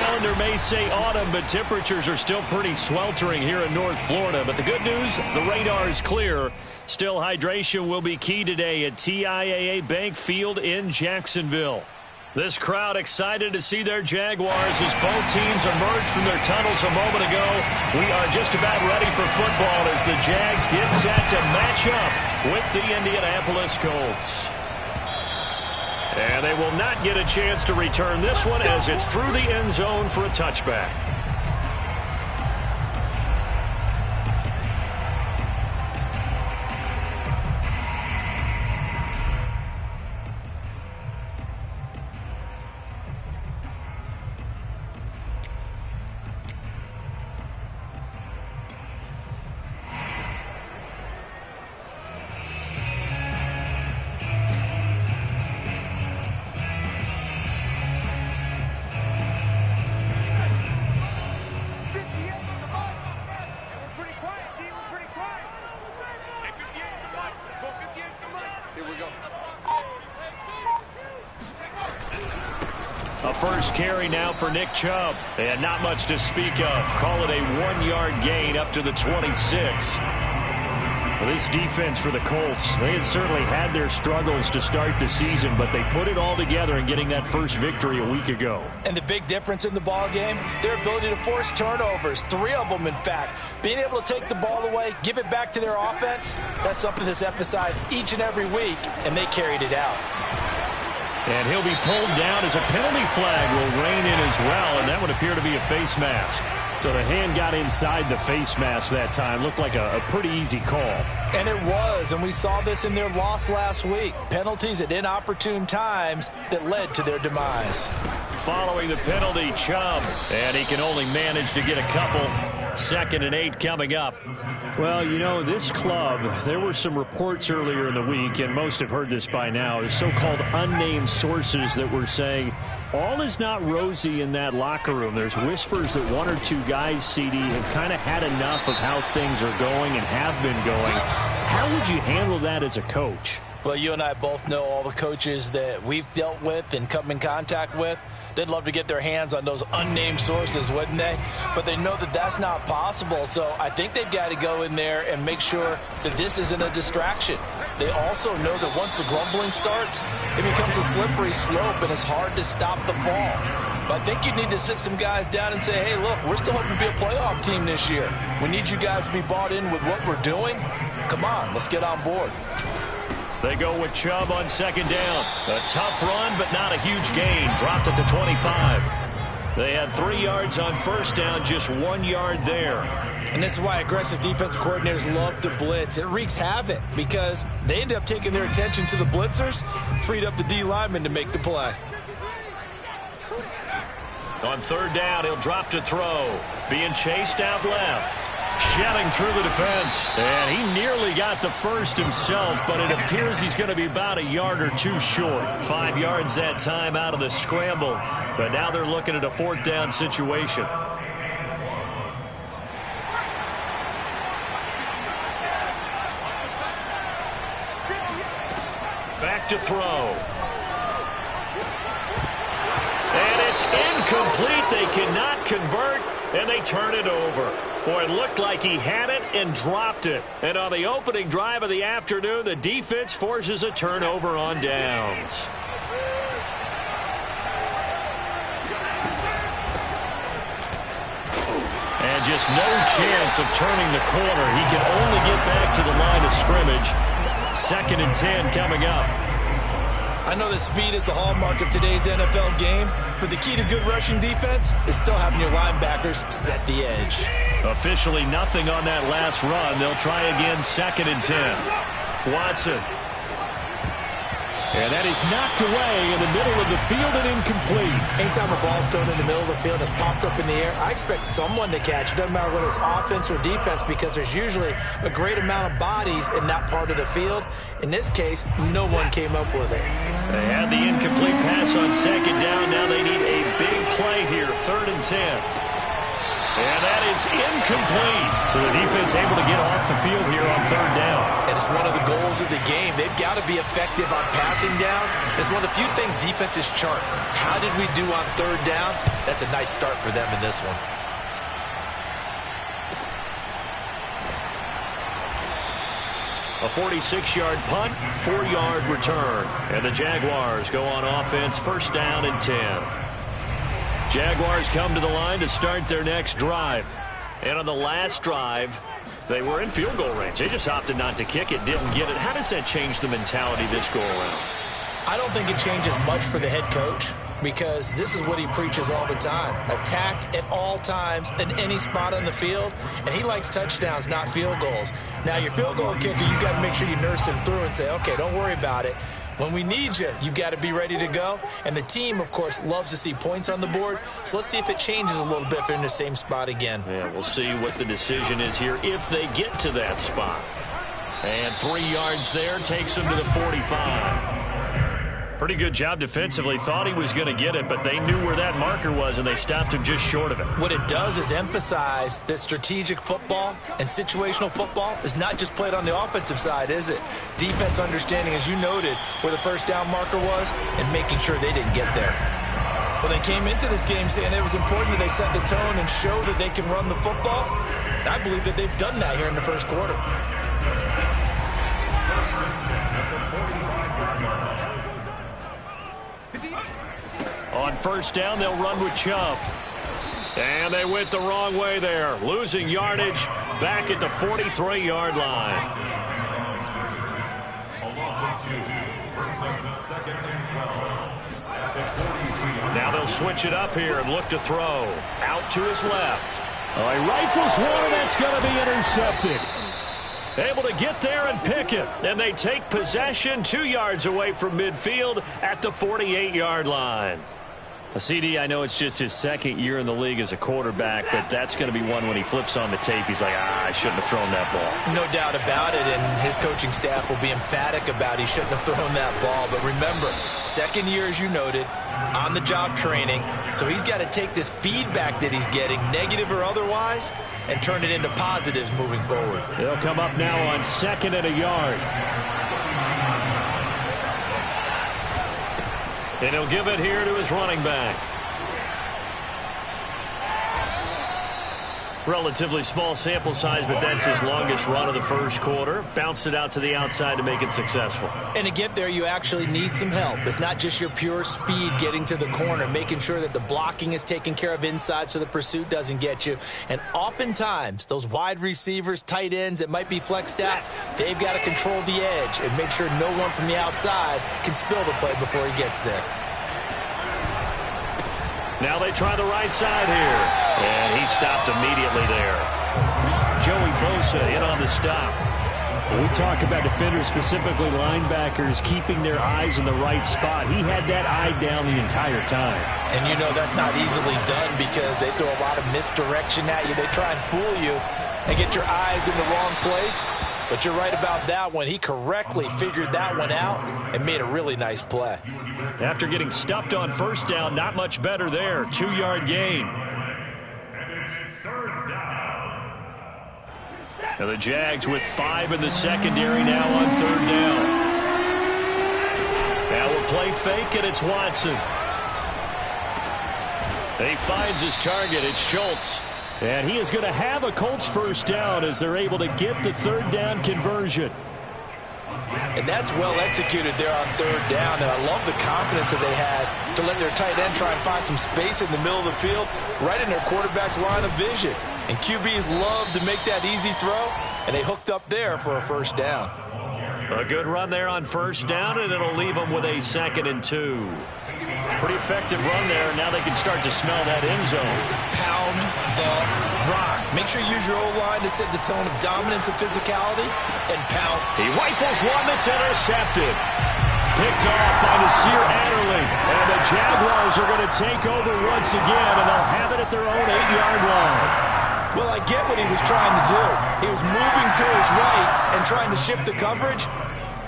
calendar may say autumn, but temperatures are still pretty sweltering here in North Florida. But the good news, the radar is clear. Still, hydration will be key today at TIAA Bank Field in Jacksonville. This crowd excited to see their Jaguars as both teams emerged from their tunnels a moment ago. We are just about ready for football as the Jags get set to match up with the Indianapolis Colts. And they will not get a chance to return this one as it's through the end zone for a touchback. A first carry now for Nick Chubb. And not much to speak of. Call it a 1-yard gain up to the 26. Well, this defense for the Colts, they had certainly had their struggles to start the season, but they put it all together in getting that first victory a week ago. And the big difference in the ball game, their ability to force turnovers, 3 of them in fact. Being able to take the ball away, give it back to their offense, that's something that's emphasized each and every week, and they carried it out. And he'll be pulled down as a penalty flag will rein in as well, and that would appear to be a face mask. So the hand got inside the face mask that time. Looked like a pretty easy call. And it was, and we saw this in their loss last week. Penalties at inopportune times that led to their demise. Following the penalty, Chubb, and he can only manage to get a couple. 2nd and 8 coming up. Well, you know, this club, there were some reports earlier in the week, and most have heard this by now, is so-called unnamed sources that were saying all is not rosy in that locker room. There's whispers that 1 or 2 guys, CD, have kind of had enough of how things are going and have been going. How would you handle that as a coach? Well, you and I both know all the coaches that we've dealt with and come in contact with. They'd love to get their hands on those unnamed sources, wouldn't they? But they know that that's not possible, so I think they've got to go in there and make sure that this isn't a distraction. They also know that once the grumbling starts, it becomes a slippery slope and it's hard to stop the fall. But I think you need to sit some guys down and say, hey, look, we're still hoping to be a playoff team this year. We need you guys to be bought in with what we're doing. Come on, let's get on board. They go with Chubb on 2nd down. A tough run, but not a huge gain. Dropped at the 25. They had 3 yards on 1st down, just 1 yard there. And this is why aggressive defensive coordinators love to blitz. It wreaks havoc because they end up taking their attention to the blitzers, freed up the D lineman to make the play. On 3rd down, he'll drop to throw. Being chased out left. Shedding through the defense, and he nearly got the first himself, but it appears he's going to be about a yard or 2 short. 5 yards that time out of the scramble, but now they're looking at a 4th down situation. Back to throw. And it's incomplete. They cannot convert, and they turn it over. Boy, it looked like he had it and dropped it. And on the opening drive of the afternoon, the defense forces a turnover on downs. And just no chance of turning the corner. He can only get back to the line of scrimmage. 2nd and 10 coming up. I know that speed is the hallmark of today's NFL game, but the key to good rushing defense is still having your linebackers set the edge. Officially nothing on that last run. They'll try again 2nd and 10. Watson. And that is knocked away in the middle of the field and incomplete. Anytime a ball's thrown in the middle of the field and it's popped up in the air, I expect someone to catch. It doesn't matter whether it's offense or defense because there's usually a great amount of bodies in that part of the field. In this case, no one came up with it. They had the incomplete pass on 2nd down. Now they need a big play here. 3rd and 10. And that is incomplete. So the defense able to get off the field here on third down. And it's one of the goals of the game. They've got to be effective on passing downs. It's one of the few things defenses chart. How did we do on third down? That's a nice start for them in this one. A 46-yard punt, 4-yard return. And the Jaguars go on offense, first down and 10. Jaguars come to the line to start their next drive. And on the last drive, they were in field goal range. They just opted not to kick it, didn't get it. How does that change the mentality this go-around? I don't think it changes much for the head coach, because this is what he preaches all the time. Attack at all times in any spot on the field, and he likes touchdowns, not field goals. Now, your field goal kicker, you got to make sure you nurse him through and say, okay, don't worry about it. When we need you, you've got to be ready to go. And the team, of course, loves to see points on the board. So let's see if it changes a little bit if they're in the same spot again. Yeah, we'll see what the decision is here if they get to that spot. And 3 yards there takes them to the 45. Pretty good job defensively. Thought he was going to get it, but they knew where that marker was, and they stopped him just short of it. What it does is emphasize that strategic football and situational football is not just played on the offensive side, is it? Defense understanding, as you noted, where the first down marker was and making sure they didn't get there. Well, they came into this game saying it was important that they set the tone and show that they can run the football. And I believe that they've done that here in the first quarter. On first down, they'll run with Chubb. And they went the wrong way there. Losing yardage back at the 43-yard line. Now they'll switch it up here and look to throw. Out to his left. Oh, he rifles one, and that's going to be intercepted. Able to get there and pick it. And they take possession 2 yards away from midfield at the 48-yard line. A CD, I know it's just his second year in the league as a quarterback, but that's going to be one when he flips on the tape. He's like, I shouldn't have thrown that ball. No doubt about it, and his coaching staff will be emphatic about he shouldn't have thrown that ball. But remember, second year, as you noted, on-the-job training, so he's got to take this feedback that he's getting, negative or otherwise, and turn it into positives moving forward. They'll come up now on 2nd and a yard. And he'll give it here to his running back. Relatively small sample size, but that's his longest run of the first quarter. Bounced it out to the outside to make it successful. And to get there, you actually need some help. It's not just your pure speed getting to the corner, making sure that the blocking is taken care of inside so the pursuit doesn't get you. And oftentimes, those wide receivers, tight ends that might be flexed out, they've got to control the edge and make sure no one from the outside can spill the play before he gets there. Now they try the right side here. And he stopped immediately there. Joey Bosa in on the stop. When we talk about defenders, specifically linebackers, keeping their eyes in the right spot. He had that eye down the entire time. And you know that's not easily done because they throw a lot of misdirection at you. They try and fool you and get your eyes in the wrong place. But you're right about that one. He correctly figured that one out and made a really nice play. After getting stuffed on first down, not much better there. 2-yard gain. Now the Jags with 5 in the secondary now on third down. Now we'll play fake, and it's Watson. He finds his target. It's Schultz. And he is going to have a Colts first down as they're able to get the third down conversion. And that's well executed there on third down. And I love the confidence that they had to let their tight end try and find some space in the middle of the field, right in their quarterback's line of vision. And QBs love to make that easy throw, and they hooked up there for a first down. A good run there on first down, and it'll leave them with a 2nd and 2. Pretty effective run there. Now they can start to smell that end zone. Pound the rock. Make sure you use your O-line to set the tone of dominance and physicality, and pound. He rifles one that's intercepted. Picked off by Nasir Adderley. And the Jaguars are going to take over once again, and they'll have it at their own 8-yard line. Well, I get what he was trying to do. He was moving to his right and trying to shift the coverage,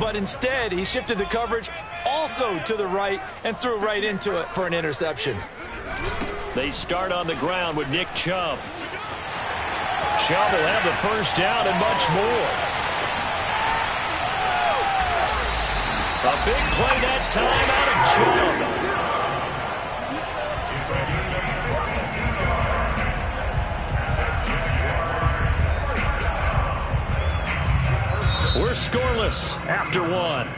but instead he shifted the coverage also to the right and threw right into it for an interception. They start on the ground with Nick Chubb. Chubb will have the first down and much more. A big play that time out of Chubb. We're scoreless after one.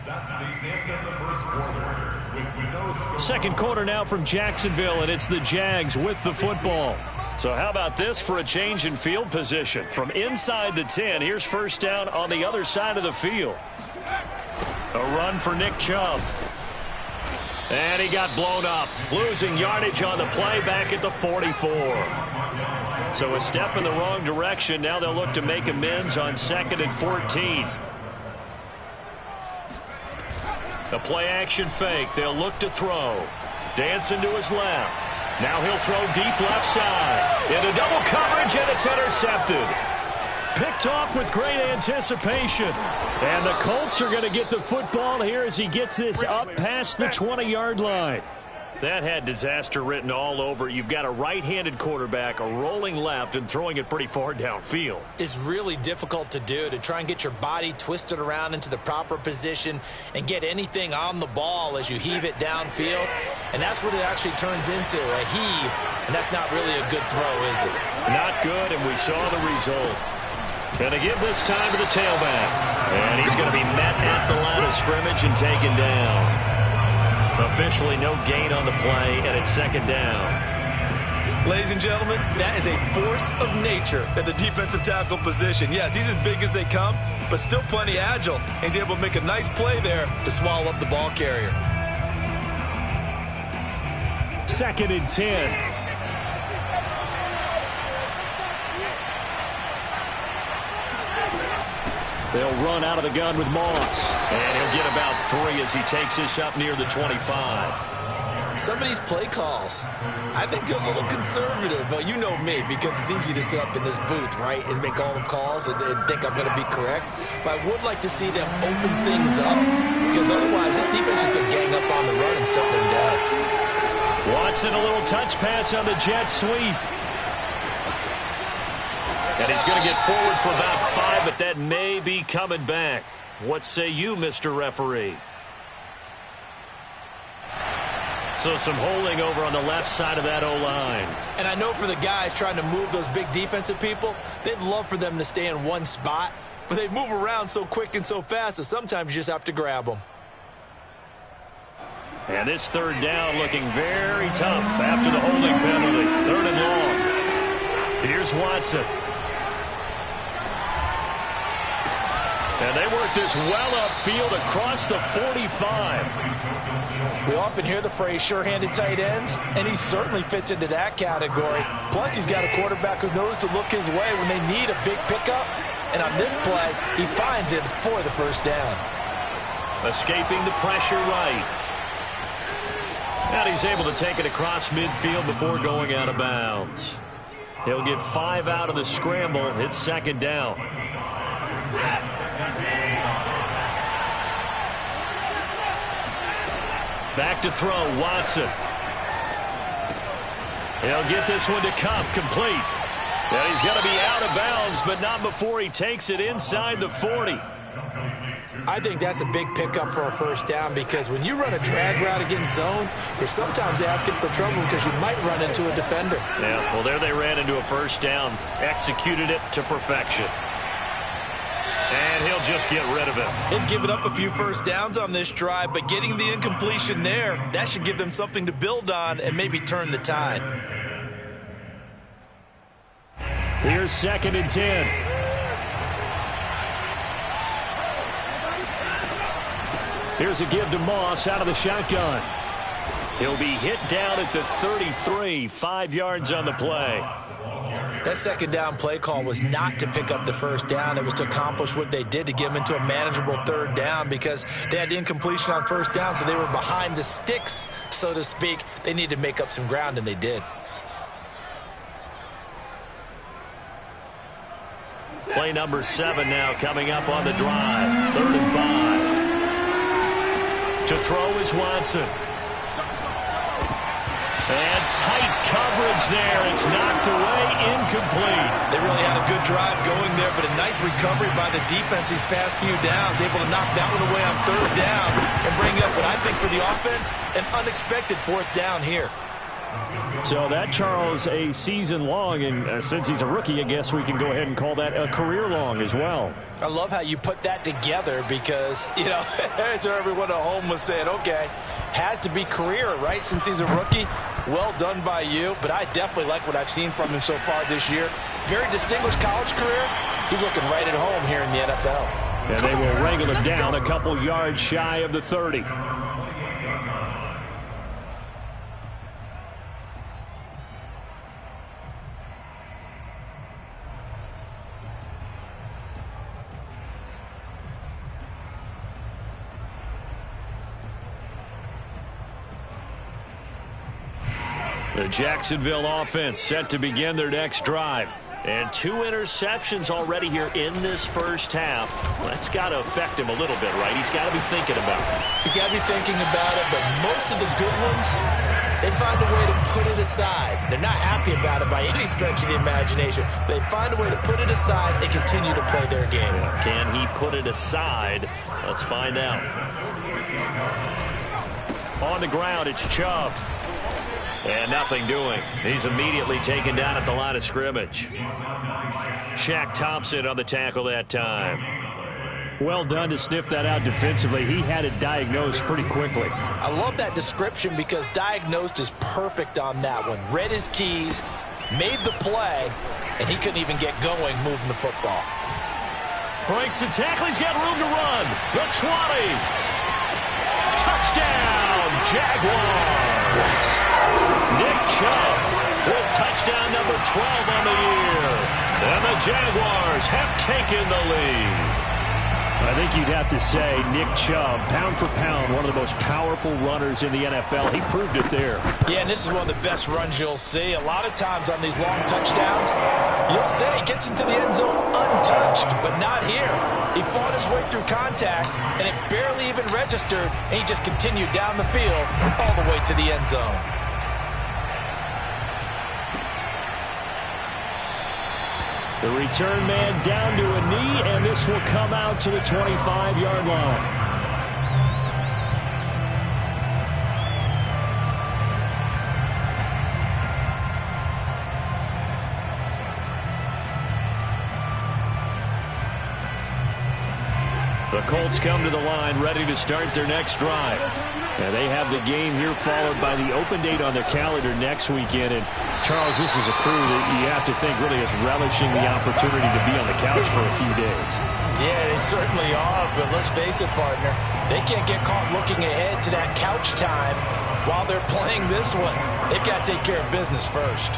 That's the end of the first quarter. With no score. Second quarter now from Jacksonville, and it's the Jags with the football. So how about this for a change in field position? From inside the 10, here's first down on the other side of the field. A run for Nick Chubb. And he got blown up. Losing yardage on the play back at the 44. So a step in the wrong direction. Now they'll look to make amends on 2nd and 14. A play-action fake. They'll look to throw. Dancing to his left. Now he'll throw deep left side. Into double coverage, and it's intercepted. Picked off with great anticipation. And the Colts are going to get the football here as he gets this up past the 20-yard line. That had disaster written all over. You've got a right-handed quarterback, a rolling left, and throwing it pretty far downfield. It's really difficult to do, to try and get your body twisted around into the proper position and get anything on the ball as you heave it downfield. And that's what it actually turns into, a heave. And that's not really a good throw, is it? Not good, and we saw the result. Going to give this time to the tailback. And he's going to be met at the line of scrimmage and taken down. Officially no gain on the play, and it's second down. Ladies and gentlemen, that is a force of nature at the defensive tackle position. Yes, he's as big as they come, but still plenty agile. He's able to make a nice play there to swallow up the ball carrier. 2nd and 10. They'll run out of the gun with Moss. And he'll get about 3 as he takes this up near the 25. Some of these play calls, I think they're a little conservative, but you know me, because it's easy to sit up in this booth, right, and make all the calls and think I'm going to be correct. But I would like to see them open things up, because otherwise this defense is going to gang up on the run and shut them down. Watson, a little touch pass on the jet sweep. And he's going to get forward for about 5, but that may be coming back. What say you, Mr. Referee? So some holding over on the left side of that O-line. And I know for the guys trying to move those big defensive people, they'd love for them to stay in one spot, but they move around so quick and so fast that sometimes you just have to grab them. And this third down looking very tough after the holding penalty. 3rd and long. Here's Watson. And they work this well upfield across the 45. We often hear the phrase sure-handed tight ends, and he certainly fits into that category. Plus, he's got a quarterback who knows to look his way when they need a big pickup. And on this play, he finds it for the first down. Escaping the pressure right. And he's able to take it across midfield before going out of bounds. He'll get 5 out of the scramble. It's second down. Back to throw, Watson. He'll get this one to Cup, complete. And he's going to be out of bounds, but not before he takes it inside the 40. I think that's a big pickup for a first down, because when you run a drag route against zone, you're sometimes asking for trouble because you might run into a defender. Yeah, well, there they ran into a first down, executed it to perfection. And he'll just get rid of it. They've given up a few first downs on this drive, but getting the incompletion there, that should give them something to build on and maybe turn the tide. Here's 2nd and 10. Here's a give to Moss out of the shotgun. He'll be hit down at the 33, 5 yards on the play. That second down play call was not to pick up the first down. It was to accomplish what they did, to get them into a manageable third down, because they had the incompletion on first down, so they were behind the sticks, so to speak. They needed to make up some ground, and they did. Play number 7 now coming up on the drive. 3rd and 5. To throw is Watson. And tight coverage there. It's knocked away, incomplete. They really had a good drive going there, but a nice recovery by the defense these past few downs, able to knock that one away on 3rd down and bring up what I think for the offense, an unexpected 4th down here. So that, Charles, a season long, and since he's a rookie, I guess we can go ahead and call that a career long as well. I love how you put that together because, you know, so everyone at home was saying, okay, has to be career, right, since he's a rookie. Well done by you, but I definitely like what I've seen from him so far this year. Very distinguished college career. He's looking right at home here in the NFL. And they will wrangle him down a couple yards shy of the 30. The Jacksonville offense set to begin their next drive. And 2 interceptions already here in this first half. That's got to affect him a little bit, right? He's got to be thinking about it. He's got to be thinking about it, but most of the good ones, they find a way to put it aside. They're not happy about it by any stretch of the imagination. They find a way to put it aside and continue to play their game. Can he put it aside? Let's find out. On the ground, it's Chubb. And nothing doing. He's immediately taken down at the line of scrimmage. Shaq Thompson on the tackle that time. Well done to sniff that out defensively. He had it diagnosed pretty quickly. I love that description because diagnosed is perfect on that one. Read his keys, made the play, and he couldn't even get going moving the football. Breaks the tackle. He's got room to run. The 20. Touchdown, Jaguars. Nick Chubb with touchdown number 12 on the year. And the Jaguars have taken the lead. I think you'd have to say Nick Chubb, pound for pound, one of the most powerful runners in the NFL. He proved it there. Yeah, and this is one of the best runs you'll see. A lot of times on these long touchdowns, you'll say he gets into the end zone untouched, but not here. He fought his way through contact, and it barely even registered, and he just continued down the field all the way to the end zone. The return man down to a knee, and this will come out to the 25-yard line. The Colts come to the line ready to start their next drive. And they have the game here followed by the open date on their calendar next weekend. And, Charles, this is a crew that you have to think really is relishing the opportunity to be on the couch for a few days. Yeah, they certainly are, but let's face it, partner. They can't get caught looking ahead to that couch time while they're playing this one. They've got to take care of business first.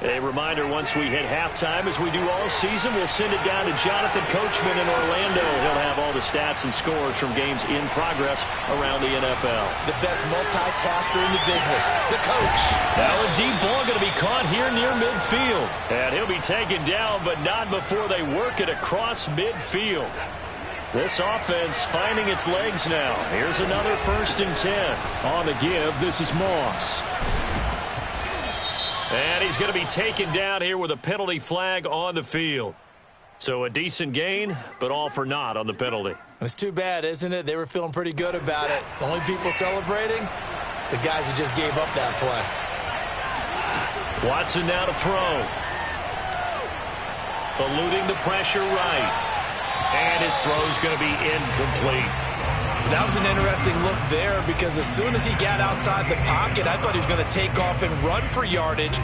A reminder, once we hit halftime, as we do all season, we'll send it down to Jonathan Coachman in Orlando. He'll have all the stats and scores from games in progress around the NFL. The best multitasker in the business, the coach. Now a deep ball going to be caught here near midfield. And he'll be taken down, but not before they work it across midfield. This offense finding its legs now. Here's another 1st and 10. On the give, this is Moss. And he's going to be taken down here with a penalty flag on the field. So a decent gain, but all for naught on the penalty. It's too bad, isn't it? They were feeling pretty good about it. The only people celebrating, the guys who just gave up that play. Watson now to throw. Eluding the pressure right. And his throw's going to be incomplete. That was an interesting look there because as soon as he got outside the pocket, I thought he was going to take off and run for yardage.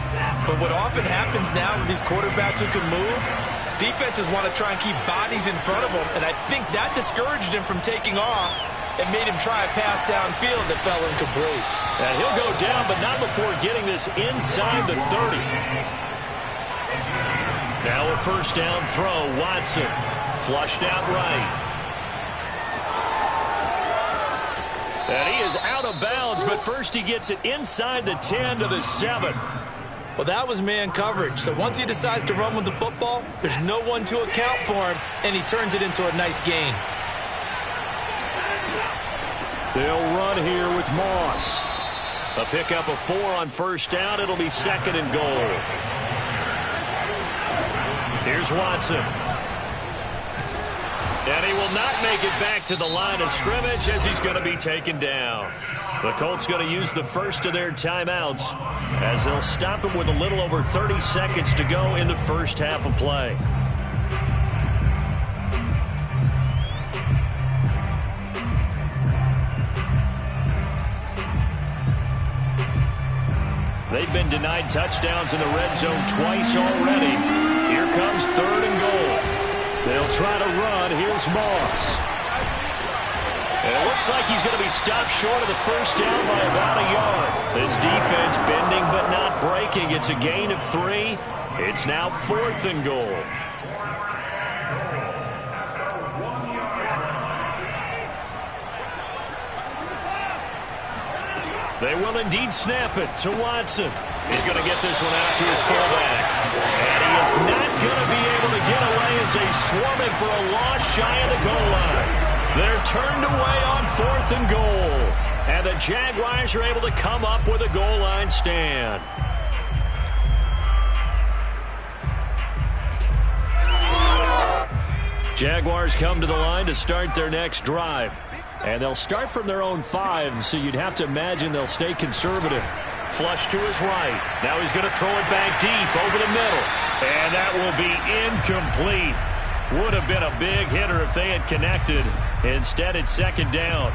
But what often happens now with these quarterbacks who can move, defenses want to try and keep bodies in front of them, and I think that discouraged him from taking off and made him try a pass downfield that fell incomplete. And he'll go down, but not before getting this inside the 30. Now a 1st down throw. Watson flushed out right. And he is out of bounds, but first he gets it inside the 10 to the 7. Well, that was man coverage. So once he decides to run with the football, there's no one to account for him, and he turns it into a nice gain. They'll run here with Moss. A pickup of 4 on first down. It'll be 2nd and goal. Here's Watson. And he will not make it back to the line of scrimmage as he's going to be taken down. The Colts going to use the first of their timeouts as they'll stop him with a little over 30 seconds to go in the first half of play. They've been denied touchdowns in the red zone twice already. Here comes 3rd and goal. They'll try to run. Here's Moss. And it looks like he's going to be stopped short of the first down by about a yard. This defense bending but not breaking. It's a gain of 3. It's now 4th and goal. They will indeed snap it to Watson. He's going to get this one out to his fullback. And he is not going to be able to get away as they swarm him for a loss shy of the goal line. They're turned away on 4th and goal. And the Jaguars are able to come up with a goal line stand. Jaguars come to the line to start their next drive. And they'll start from their own 5, so you'd have to imagine they'll stay conservative. Flush to his right. Now he's going to throw it back deep over the middle. And that will be incomplete. Would have been a big hitter if they had connected. Instead, it's 2nd down.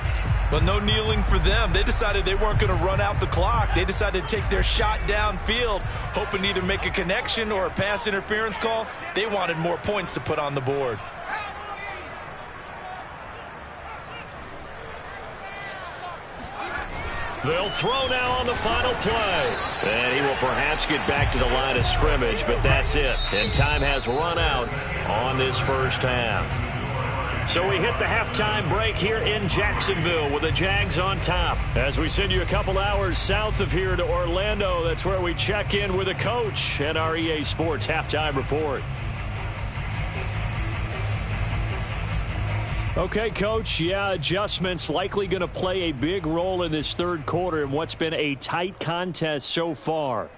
But no kneeling for them. They decided they weren't going to run out the clock. They decided to take their shot downfield, hoping to either make a connection or a pass interference call. They wanted more points to put on the board. They'll throw now on the final play. And he will perhaps get back to the line of scrimmage, but that's it. And time has run out on this first half. So we hit the halftime break here in Jacksonville with the Jags on top. As we send you a couple hours south of here to Orlando, that's where we check in with a coach and our EA Sports Halftime Report. Okay, Coach, adjustments likely going to play a big role in this 3rd quarter in what's been a tight contest so far.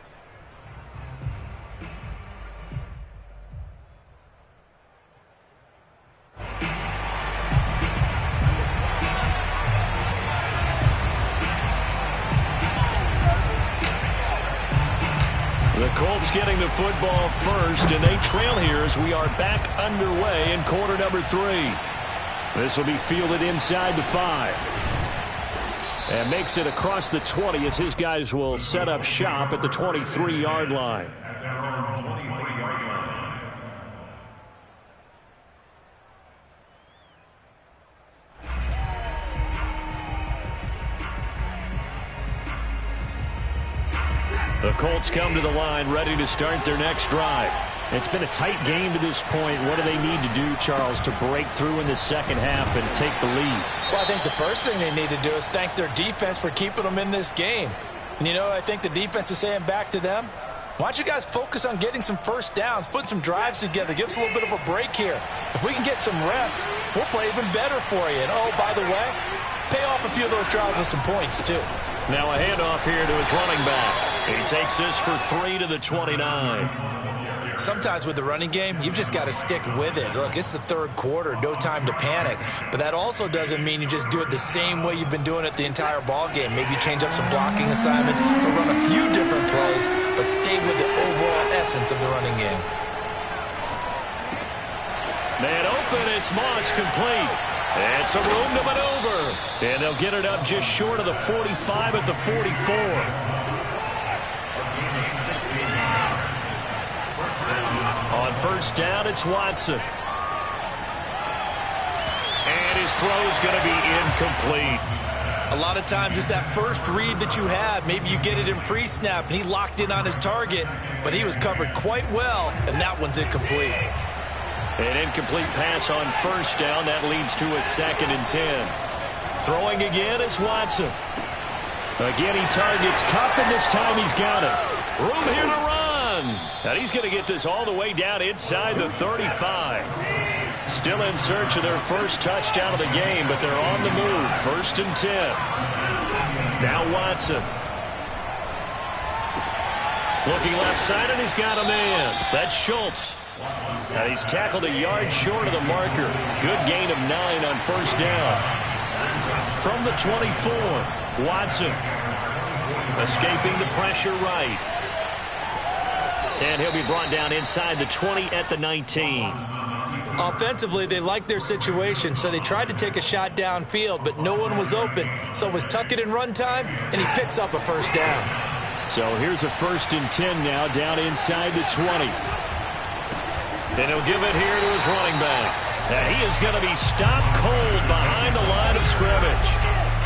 The Colts getting the football first, and they trail here as we are back underway in quarter number 3. This will be fielded inside the 5. And makes it across the 20 as his guys will set up shop at the 23-yard line. At their own 23-yard line. The Colts come to the line ready to start their next drive. It's been a tight game to this point. What do they need to do, Charles, to break through in the second half and take the lead? Well, I think the first thing they need to do is thank their defense for keeping them in this game. And, you know, I think the defense is saying back to them, why don't you guys focus on getting some first downs, putting some drives together, give us a little bit of a break here. If we can get some rest, we'll play even better for you. And, oh, by the way, pay off a few of those drives with some points, too. Now a handoff here to his running back. He takes this for 3 to the 29. Sometimes with the running game, you've just got to stick with it. Look, it's the 3rd quarter, no time to panic. But that also doesn't mean you just do it the same way you've been doing it the entire ball game. Maybe change up some blocking assignments or run a few different plays, but stay with the overall essence of the running game. Man open, it's Moss complete. And some room to maneuver. And they'll get it up just short of the 45 at the 44. On first down, it's Watson. And his throw is going to be incomplete. A lot of times it's that first read that you have. Maybe you get it in pre-snap, and he locked in on his target, but he was covered quite well, and that one's incomplete. An incomplete pass on first down. That leads to a 2nd and 10. Throwing again is Watson. Again, he targets Kupp, and this time he's got it. Room here to run. And he's going to get this all the way down inside the 35. Still in search of their first touchdown of the game, but they're on the move. 1st and 10. Now Watson. Looking left side, and he's got a man. That's Schultz. And he's tackled a yard short of the marker. Good gain of 9 on 1st down. From the 24, Watson. Escaping the pressure right. And he'll be brought down inside the 20 at the 19. Offensively, they liked their situation, so they tried to take a shot downfield, but no one was open. So it was tuck it and run time, and he picks up a 1st down. So here's a 1st and 10 now, down inside the 20. And he'll give it here to his running back. And he is going to be stopped cold behind the line of scrimmage.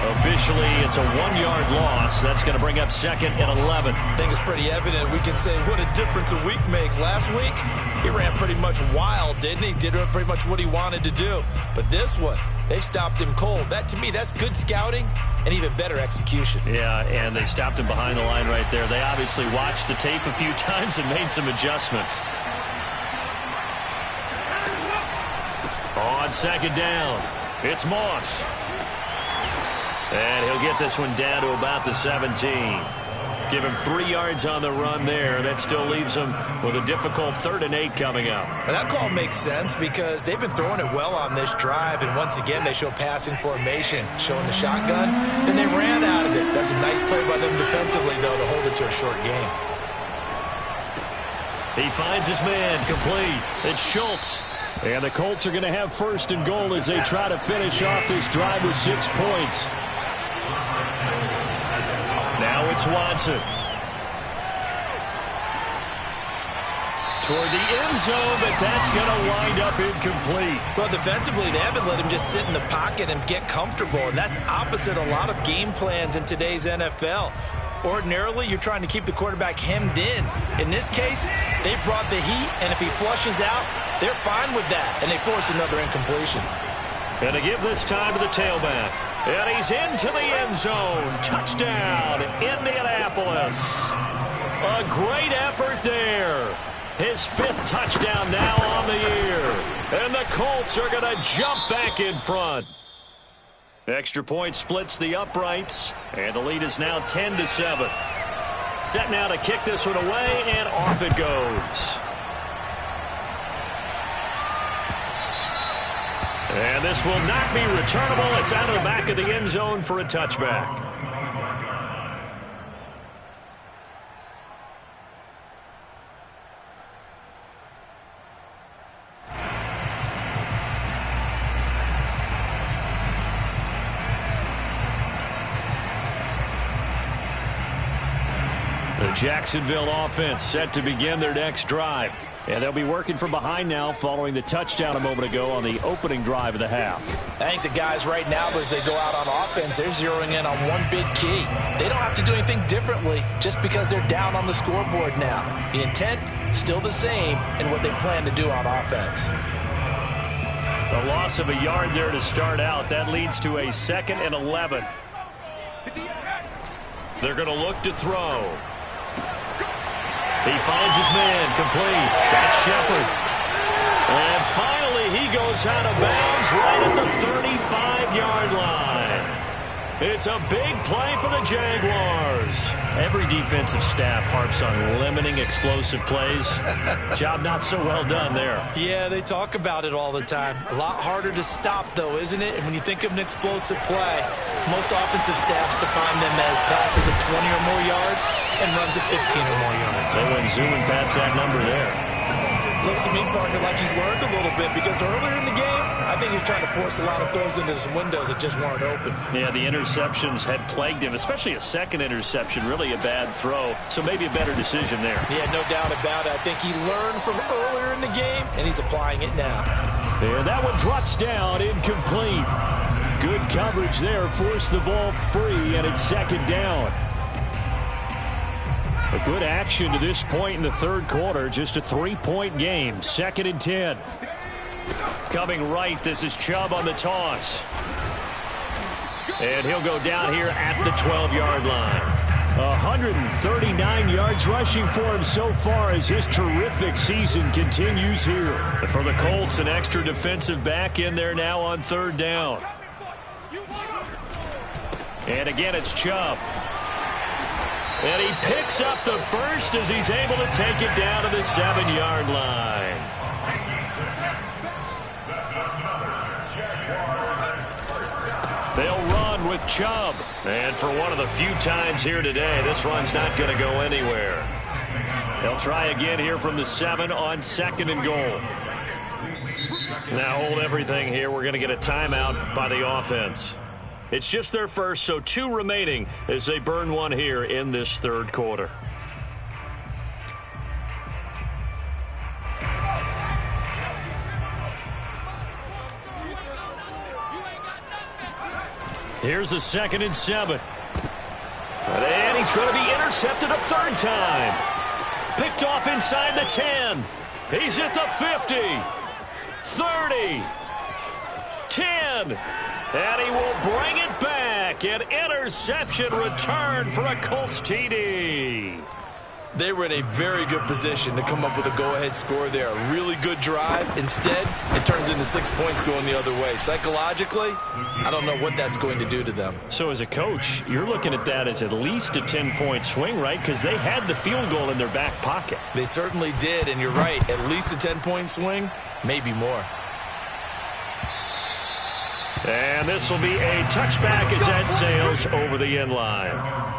Officially, it's a 1-yard loss. That's going to bring up 2nd and 11. I think it's pretty evident. We can say what a difference a week makes. Last week, he ran pretty much wild, didn't he? Did pretty much what he wanted to do. But this one, they stopped him cold. That, to me, that's good scouting and even better execution. Yeah, and they stopped him behind the line right there. They obviously watched the tape a few times and made some adjustments. On 2nd down, it's Moss. And he'll get this one down to about the 17. Give him 3 yards on the run there. That still leaves him with a difficult 3rd and 8 coming up. Well, that call makes sense because they've been throwing it well on this drive, and once again they show passing formation, showing the shotgun. Then they ran out of it. That's a nice play by them defensively, though, to hold it to a short game. He finds his man complete. It's Schultz. And the Colts are going to have 1st and goal as they try to finish off this drive with 6 points. Now it's Watson. Toward the end zone, but that's going to wind up incomplete. Well, defensively, they haven't let him just sit in the pocket and get comfortable, and that's opposite a lot of game plans in today's NFL. Ordinarily, you're trying to keep the quarterback hemmed in. In this case, they brought the heat, and if he flushes out, they're fine with that, and they force another incompletion. And to give this time to the tailback. And he's into the end zone. Touchdown, Indianapolis. A great effort there. His 5th touchdown now on the year. And the Colts are going to jump back in front. Extra point splits the uprights. And the lead is now 10-7. Set now to kick this one away, and off it goes. And this will not be returnable. It's out of the back of the end zone for a touchback. The Jacksonville offense set to begin their next drive. And they'll be working from behind now following the touchdown a moment ago on the opening drive of the half. I think the guys right now, as they go out on offense, they're zeroing in on one big key. They don't have to do anything differently just because they're down on the scoreboard now. The intent, still the same in what they plan to do on offense. A loss of a yard there to start out. That leads to a 2nd and 11. They're going to look to throw. He finds his man complete. That's Shepard. And finally, he goes out of bounds right at the 35-yard line. It's a big play for the Jaguars. Every defensive staff harps on limiting explosive plays. Job not so well done there. Yeah, they talk about it all the time. A lot harder to stop, though, isn't it? And when you think of an explosive play, most offensive staffs define them as passes of 20 or more yards and runs of 15 or more yards. They went zooming past that number there. Looks to me, partner, like he's learned a little bit because earlier in the game, I think he was trying to force a lot of throws into some windows that just weren't open. Yeah, the interceptions had plagued him, especially a second interception, really a bad throw. So maybe a better decision there. Yeah, no doubt about it. I think he learned from earlier in the game, and he's applying it now. And that one drops down, incomplete. Good coverage there, forced the ball free, and it's 2nd down. A good action to this point in the 3rd quarter. Just a 3-point game. 2nd and 10. Coming right, this is Chubb on the toss. And he'll go down here at the 12-yard line. 139 yards rushing for him so far as his terrific season continues here. For the Colts, an extra defensive back in there now on third down. And again, it's Chubb. And he picks up the first as he's able to take it down to the 7-yard line. They'll run with Chubb. And for one of the few times here today, this run's not going to go anywhere. They'll try again here from the 7 on 2nd and goal. Now hold everything here. We're going to get a timeout by the offense. It's just their first, so 2 remaining as they burn one here in this third quarter. Here's a 2nd and 7. And he's going to be intercepted a third time. Picked off inside the 10. He's at the 50. 30. 10. And he will bring it back. An interception return for a Colts TD. They were in a very good position to come up with a go-ahead score there. A really good drive. Instead, it turns into 6 points going the other way. Psychologically, I don't know what that's going to do to them. So as a coach, you're looking at that as at least a 10-point swing, right? Because they had the field goal in their back pocket. They certainly did, and you're right. At least a 10-point swing, maybe more. And this will be a touchback as that sails over the end line.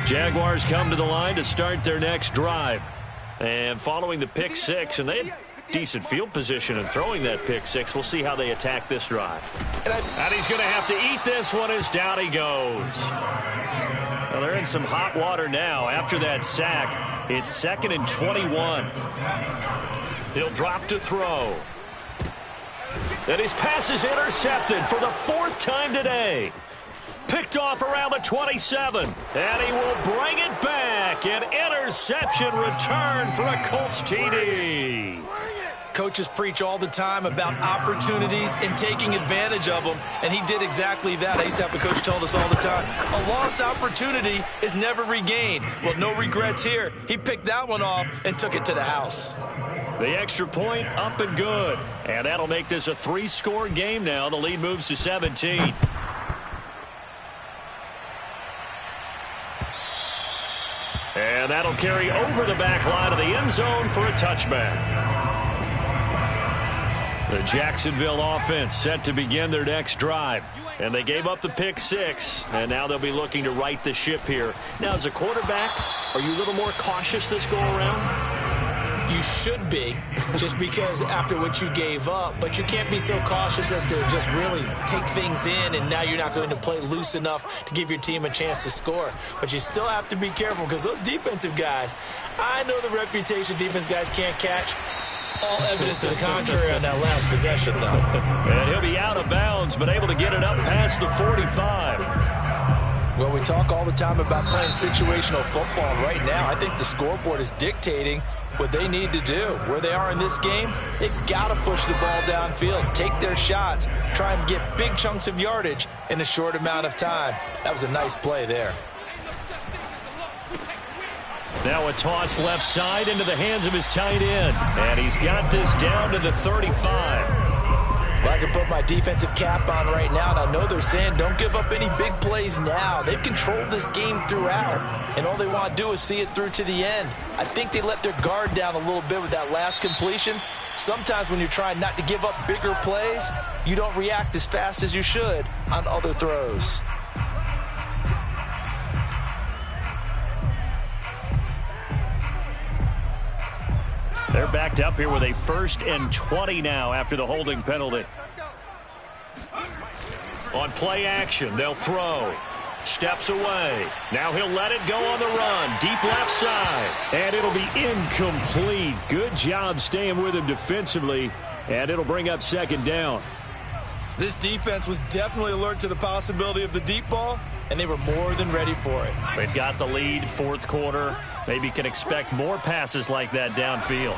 Jaguars come to the line to start their next drive. And following the pick 6, and they had decent field position in throwing that pick 6. We'll see how they attack this drive. And he's going to have to eat this one as down he goes. Well, they're in some hot water now. After that sack, it's 2nd and 21. He'll drop to throw. And his pass is intercepted for the 4th time today. Picked off around the 27. And he will bring it back. An interception return for a Colts TD. Coaches preach all the time about opportunities and taking advantage of them, and he did exactly that. I used to have a coach tell us all the time, a lost opportunity is never regained. Well, no regrets here. He picked that one off and took it to the house. The extra point up and good. And that'll make this a 3-score game now. The lead moves to 17. And that'll carry over the back line of the end zone for a touchback. The Jacksonville offense set to begin their next drive. And they gave up the pick 6, and now they'll be looking to right the ship here. Now, as a quarterback, are you a little more cautious this go-around? You should be, just because after what you gave up, but you can't be so cautious as to just really take things in, and now you're not going to play loose enough to give your team a chance to score. But you still have to be careful, because those defensive guys, I know the reputation defense guys can't catch. All evidence to the contrary on that last possession, though. And he'll be out of bounds, but able to get it up past the 45. Well, we talk all the time about playing situational football. Right now, I think the scoreboard is dictating what they need to do. Where they are in this game, they've got to push the ball downfield, take their shots, try and get big chunks of yardage in a short amount of time. That was a nice play there. Now a toss left side into the hands of his tight end. And he's got this down to the 35. Well, I can put my defensive cap on right now, and I know they're saying don't give up any big plays now. They've controlled this game throughout, and all they want to do is see it through to the end. I think they let their guard down a little bit with that last completion. Sometimes when you're trying not to give up bigger plays, you don't react as fast as you should on other throws. They're backed up here with a 1st and 20 now after the holding penalty. On play action, they'll throw. Steps away. Now he'll let it go on the run. Deep left side. And it'll be incomplete. Good job staying with him defensively. And it'll bring up 2nd down. This defense was definitely alert to the possibility of the deep ball, and they were more than ready for it. They've got the lead, fourth quarter. Maybe can expect more passes like that downfield.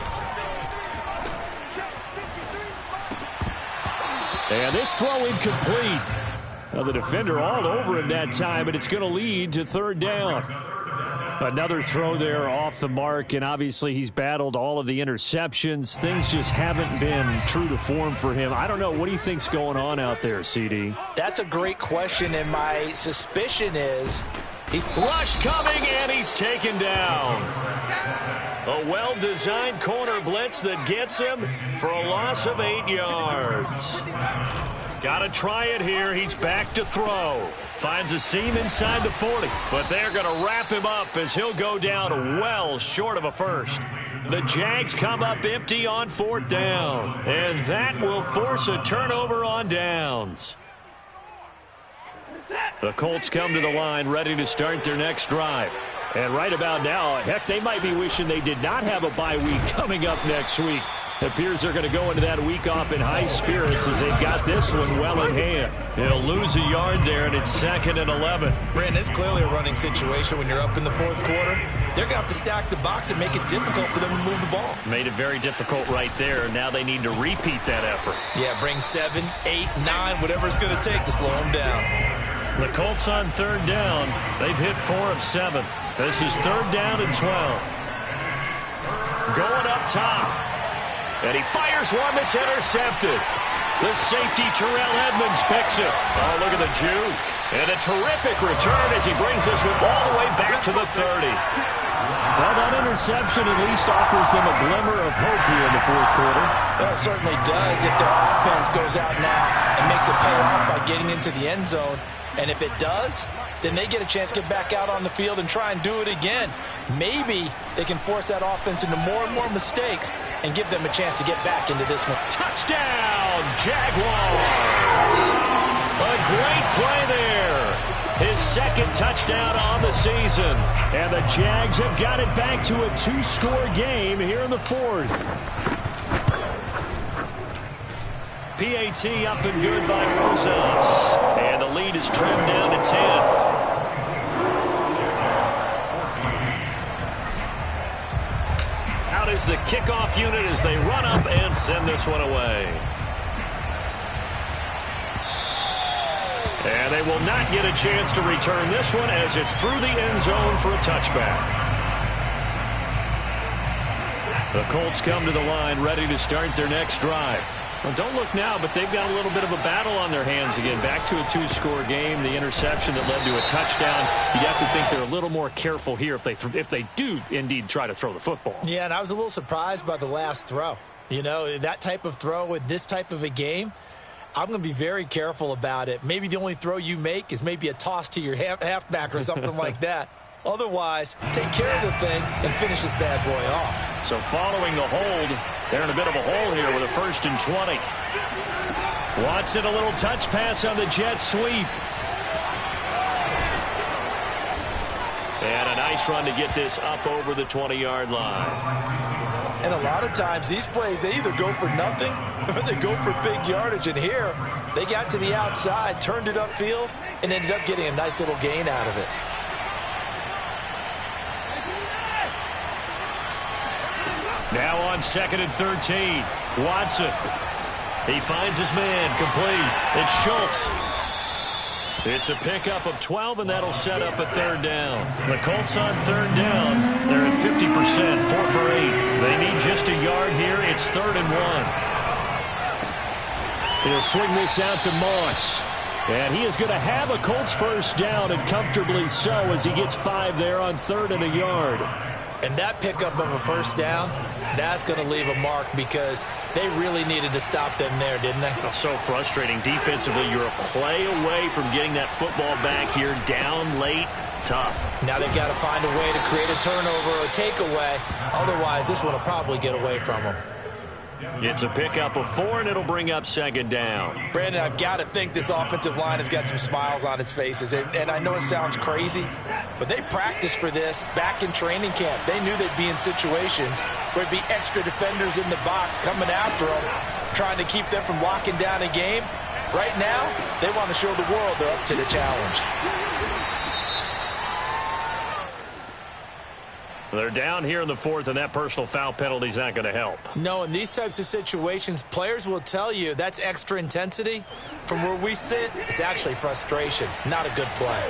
And this throw incomplete. Now the defender all over him that time, but it's going to lead to third down. Another throw there off the mark, and obviously he's battled all of the interceptions. Things just haven't been true to form for him. I don't know. What do you think's going on out there, CD? That's a great question, and my suspicion is he's rush coming, and he's taken down. A well-designed corner blitz that gets him for a loss of 8 yards. Got to try it here. He's back to throw. Finds a seam inside the 40. But they're going to wrap him up as he'll go down well short of a first. The Jags come up empty on fourth down. And that will force a turnover on downs. The Colts come to the line ready to start their next drive. And right about now, heck, they might be wishing they did not have a bye week coming up next week. It appears they're going to go into that week off in high spirits as they've got this one well in hand. He'll lose a yard there, and it's 2nd and 11. Brandon, it's clearly a running situation when you're up in the fourth quarter. They're going to have to stack the box and make it difficult for them to move the ball. Made it very difficult right there. Now they need to repeat that effort. Yeah, bring 7, 8, 9, whatever it's going to take to slow them down. The Colts on third down. They've hit 4 of 7. This is third down and 12. Going up top. And he fires one that's intercepted. The safety, Terrell Edmonds, picks it. Oh, look at the juke. And a terrific return as he brings this one all the way back to the 30. Well, that interception at least offers them a glimmer of hope here in the fourth quarter. Well, it certainly does if their offense goes out now and makes it pay off by getting into the end zone. And if it does, then they get a chance to get back out on the field and try and do it again. Maybe they can force that offense into more and more mistakes and give them a chance to get back into this one. Touchdown, Jaguars! A great play there. His second touchdown on the season. And the Jags have got it back to a 2-score game here in the fourth. PAT up and good by Rosas. And the lead is trimmed down to 10. Out is the kickoff unit as they run up and send this one away. And they will not get a chance to return this one as it's through the end zone for a touchback. The Colts come to the line ready to start their next drive. Well, don't look now, but they've got a little bit of a battle on their hands again. Back to a 2-score game. The interception that led to a touchdown. You'd have to think they're a little more careful here if they do indeed try to throw the football. Yeah, and I was a little surprised by the last throw. You know, that type of throw in this type of a game, I'm going to be very careful about it. Maybe the only throw you make is maybe a toss to your halfback or something like that. Otherwise, take care of the thing and finish this bad boy off. So following the hold, they're in a bit of a hole here with a 1st and 20. Watson, a little touch pass on the jet sweep. And a nice run to get this up over the 20-yard line. And a lot of times these plays, they either go for nothing or they go for big yardage. And here, they got to the outside, turned it upfield, and ended up getting a nice little gain out of it. Now on 2nd and 13. Watson. He finds his man. Complete. It's Schultz. It's a pickup of 12, and that'll set up a third down. The Colts on third down. They're at 50%, 4 for 8. They need just a yard here. It's 3rd and 1. He'll swing this out to Moss. And he is going to have a Colts first down, and comfortably so, as he gets 5 there on 3rd and a yard. And that pickup of a first down, that's going to leave a mark because they really needed to stop them there, didn't they? Oh, so frustrating. Defensively, you're a play away from getting that football back here. Down late, tough. Now they've got to find a way to create a turnover or a takeaway. Otherwise, this one will probably get away from them. It's a pickup of 4, and it'll bring up 2nd down. Brandon, I've got to think this offensive line has got some smiles on its faces. And I know it sounds crazy, but they practiced for this back in training camp. They knew they'd be in situations where there'd be extra defenders in the box coming after them, trying to keep them from locking down a game. Right now, they want to show the world they're up to the challenge. They're down here in the fourth, and that personal foul penalty is not going to help. No, in these types of situations, players will tell you that's extra intensity. From where we sit, it's actually frustration, not a good play.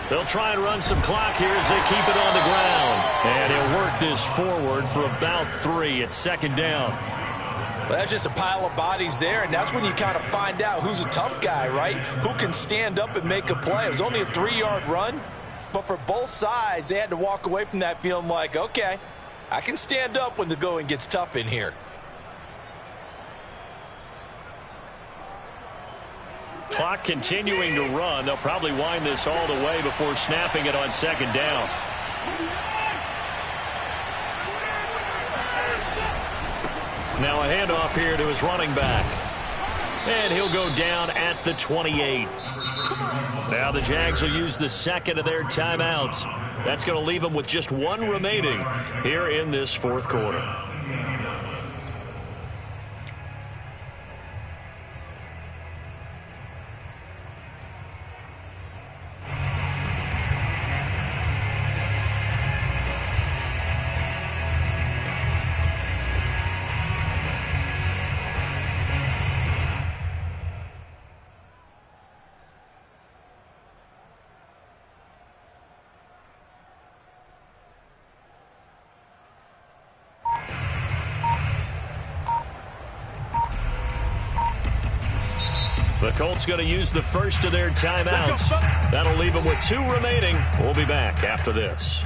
They'll try and run some clock here as they keep it on the ground. And he'll work this forward for about 3 at second down. Well, that's just a pile of bodies there, and that's when you kind of find out who's a tough guy, right? Who can stand up and make a play. It was only a 3-yard run, but for both sides, they had to walk away from that feeling like, okay, I can stand up when the going gets tough in here. Clock continuing to run. They'll probably wind this all the way before snapping it on second down. Now a handoff here to his running back. And he'll go down at the 28. Now the Jags will use the second of their timeouts. That's going to leave them with just 1 remaining here in this fourth quarter. The Colts going to use the first of their timeouts. That'll leave them with 2 remaining. We'll be back after this.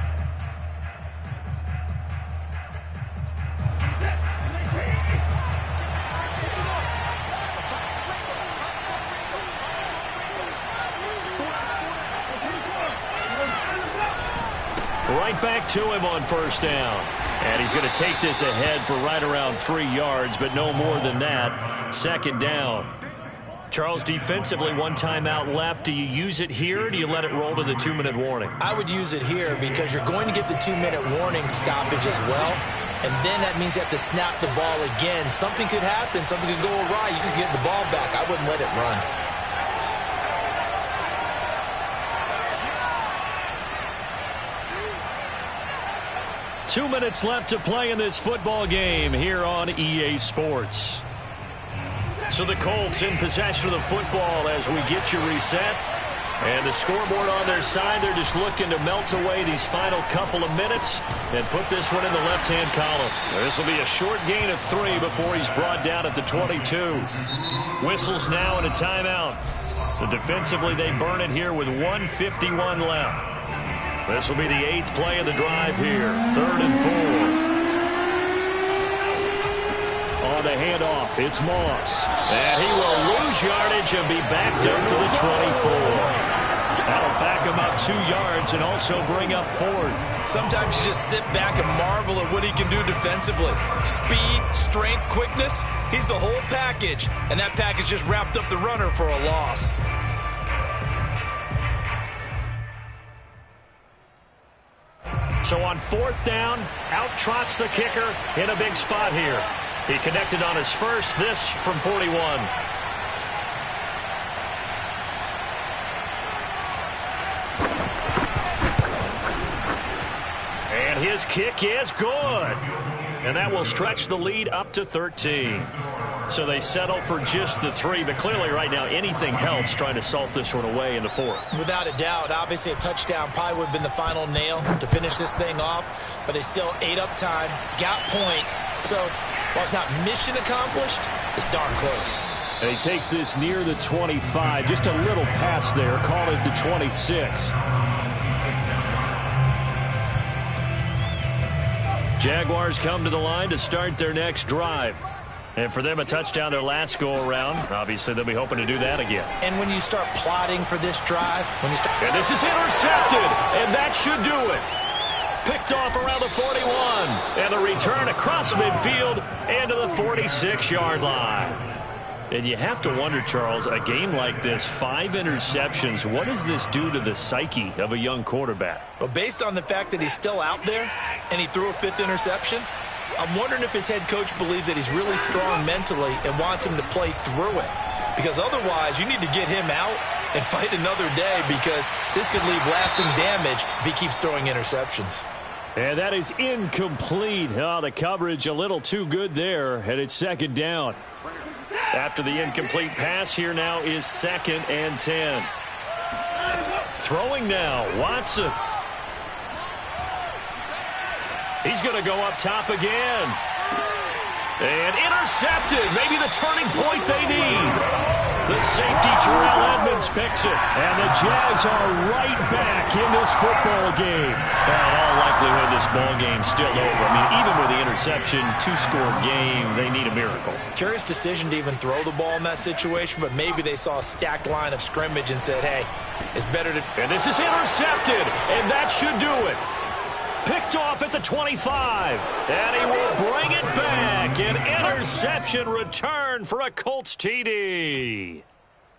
Right back to him on first down. And he's going to take this ahead for right around 3 yards, but no more than that. Second down. Charles, defensively, 1 timeout left. Do you use it here, or do you let it roll to the 2-minute warning? I would use it here because you're going to get the 2-minute warning stoppage as well. And then that means you have to snap the ball again. Something could happen. Something could go awry. You could get the ball back. I wouldn't let it run. Two minutes left to play in this football game here on EA Sports. So the Colts in possession of the football as we get you reset. And the scoreboard on their side, they're just looking to melt away these final couple of minutes and put this one in the left-hand column. This will be a short gain of 3 before he's brought down at the 22. Whistles now and a timeout. So defensively, they burn it here with 1:51 left. This will be the 8th play of the drive here. 3rd and 4. On the handoff, it's Moss. And he will lose yardage and be backed up to the 24. That'll back him up 2 yards and also bring up 4th. Sometimes you just sit back and marvel at what he can do defensively. Speed, strength, quickness, he's the whole package. And that package just wrapped up the runner for a loss. So on 4th down, out trots the kicker in a big spot here. He connected on his first, this from 41. And his kick is good. And that will stretch the lead up to 13. So they settle for just the 3, but clearly right now anything helps trying to salt this one away in the 4th. Without a doubt, obviously a touchdown probably would have been the final nail to finish this thing off, but they still ate up time, got points. So while it's not mission accomplished, it's darn close. And he takes this near the 25, just a little pass there, call it the 26. Jaguars come to the line to start their next drive. And for them, a touchdown their last go-around. Obviously, they'll be hoping to do that again. And when you start plotting for this drive, and this is intercepted, and that should do it. Picked off around the 41, and the return across midfield and to the 46-yard line. And you have to wonder, Charles, a game like this, 5 interceptions, what does this do to the psyche of a young quarterback? Well, based on the fact that he's still out there and he threw a 5th interception, I'm wondering if his head coach believes that he's really strong mentally and wants him to play through it. Because otherwise, you need to get him out and fight another day, because this could leave lasting damage if he keeps throwing interceptions. And that is incomplete. Oh, the coverage a little too good there, and it's second down. After the incomplete pass, here now is 2nd and 10. Throwing now, Watson. He's going to go up top again. And intercepted. Maybe the turning point they need. The safety, Terrell Edmonds, picks it. And the Jags are right back in this football game. And in all likelihood, this ball game's still over. I mean, even with the interception, 2-score game, they need a miracle. Curious decision to even throw the ball in that situation, but maybe they saw a stacked line of scrimmage and said, hey, it's better to... And this is intercepted, and that should do it. Picked off at the 25, and he will bring it back. An interception return for a Colts TD.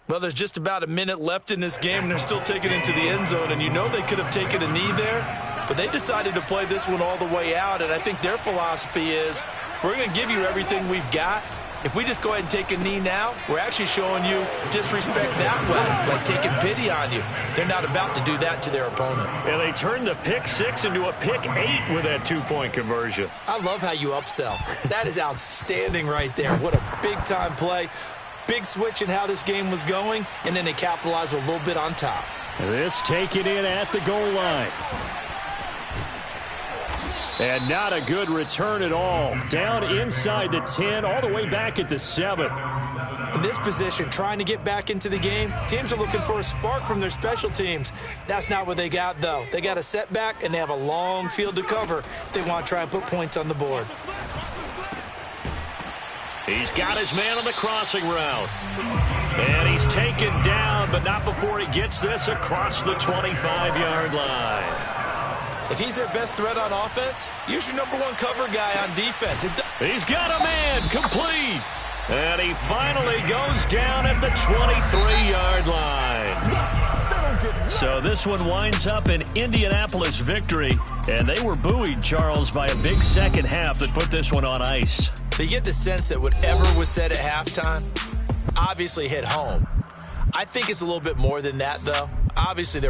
Well, there's just about a minute left in this game, and they're still taking it into the end zone, and you know they could have taken a knee there, but they decided to play this one all the way out, and I think their philosophy is, we're going to give you everything we've got. If we just go ahead and take a knee now, we're actually showing you disrespect that way, like taking pity on you. They're not about to do that to their opponent. And they turned the pick 6 into a pick 8 with that 2-point conversion. I love how you upsell. That is outstanding right there. What a big-time play. Big switch in how this game was going, and then they capitalized a little bit on top. This taken in at the goal line. And not a good return at all. Down inside the 10, all the way back at the 7. In this position, trying to get back into the game, teams are looking for a spark from their special teams. That's not what they got, though. They got a setback, and they have a long field to cover if they want to try and put points on the board. He's got his man on the crossing route. And he's taken down, but not before he gets this across the 25-yard line. If he's their best threat on offense, use your number 1 cover guy on defense. He's got a man complete. And he finally goes down at the 23-yard line. So this one winds up an Indianapolis victory. And they were buoyed, Charles, by a big second half that put this one on ice. So you get the sense that whatever was said at halftime obviously hit home. I think it's a little bit more than that, though. Obviously,